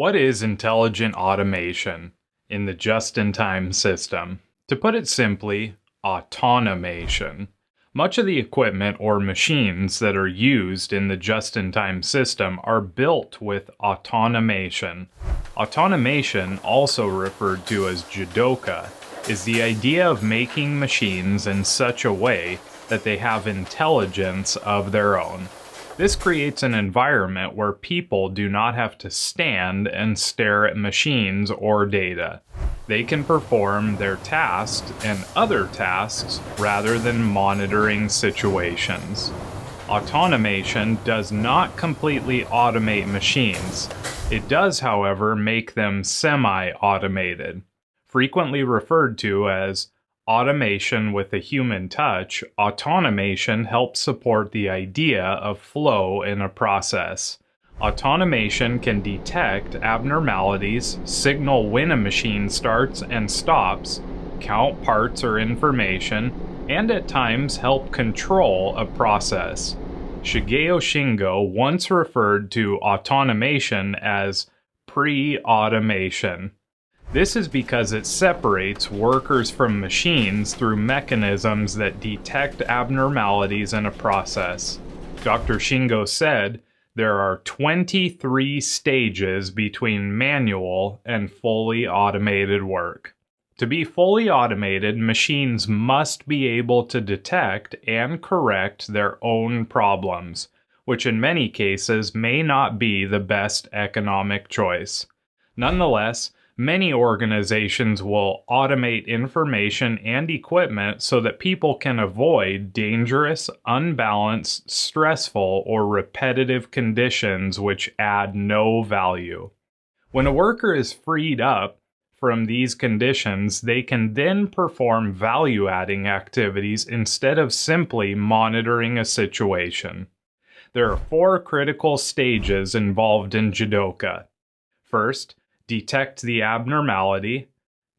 What is intelligent automation in the just-in-time system? To put it simply, automation. Much of the equipment or machines that are used in the just-in-time system are built with automation. Automation, also referred to as Jidoka, is the idea of making machines in such a way that they have intelligence of their own. This creates an environment where people do not have to stand and stare at machines or data. They can perform their tasks and other tasks rather than monitoring situations. Automation does not completely automate machines. It does, however, make them semi-automated. Frequently referred to as automation with a human touch, automation helps support the idea of flow in a process. Automation can detect abnormalities, signal when a machine starts and stops, count parts or information, and at times help control a process. Shigeo Shingo once referred to automation as pre-automation. This is because it separates workers from machines through mechanisms that detect abnormalities in a process. Dr. Shingo said, there are 23 stages between manual and fully automated work. To be fully automated, machines must be able to detect and correct their own problems, which in many cases may not be the best economic choice. Nonetheless, many organizations will automate information and equipment so that people can avoid dangerous, unbalanced, stressful, or repetitive conditions which add no value. When a worker is freed up from these conditions, they can then perform value-adding activities instead of simply monitoring a situation. There are 4 critical stages involved in Jidoka. First, detect the abnormality.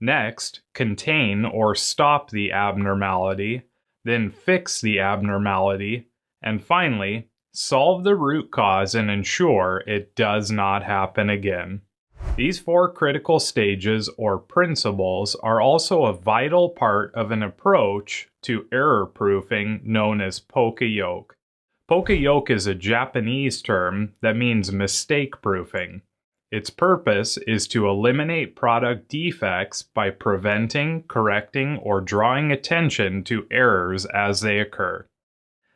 Next, contain or stop the abnormality. Then fix the abnormality. And finally, solve the root cause and ensure it does not happen again. These 4 critical stages or principles are also a vital part of an approach to error proofing known as poka-yoke. Poka-yoke is a Japanese term that means mistake proofing. Its purpose is to eliminate product defects by preventing, correcting, or drawing attention to errors as they occur.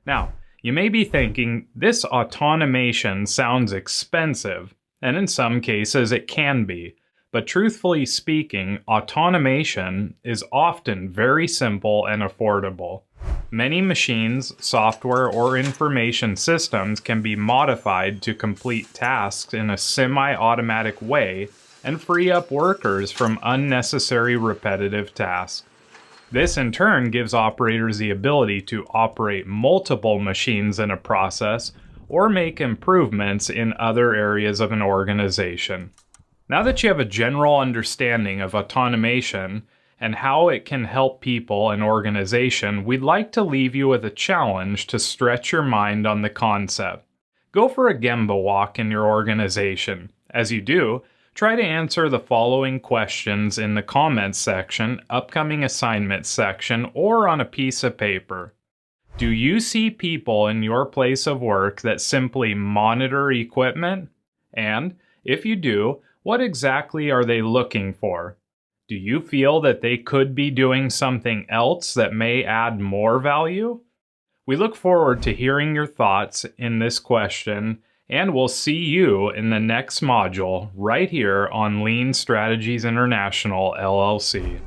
Now, you may be thinking, this automation sounds expensive, and in some cases it can be, but truthfully speaking, automation is often very simple and affordable. Many machines, software, or information systems can be modified to complete tasks in a semi-automatic way and free up workers from unnecessary repetitive tasks. This in turn gives operators the ability to operate multiple machines in a process or make improvements in other areas of an organization. Now that you have a general understanding of automation and how it can help people and organization, we'd like to leave you with a challenge to stretch your mind on the concept. Go for a Gemba walk in your organization. As you do, try to answer the following questions in the comments section, upcoming assignments section, or on a piece of paper. Do you see people in your place of work that simply monitor equipment? And, if you do, what exactly are they looking for? Do you feel that they could be doing something else that may add more value? We look forward to hearing your thoughts in this question, and we'll see you in the next module right here on Lean Strategies International LLC.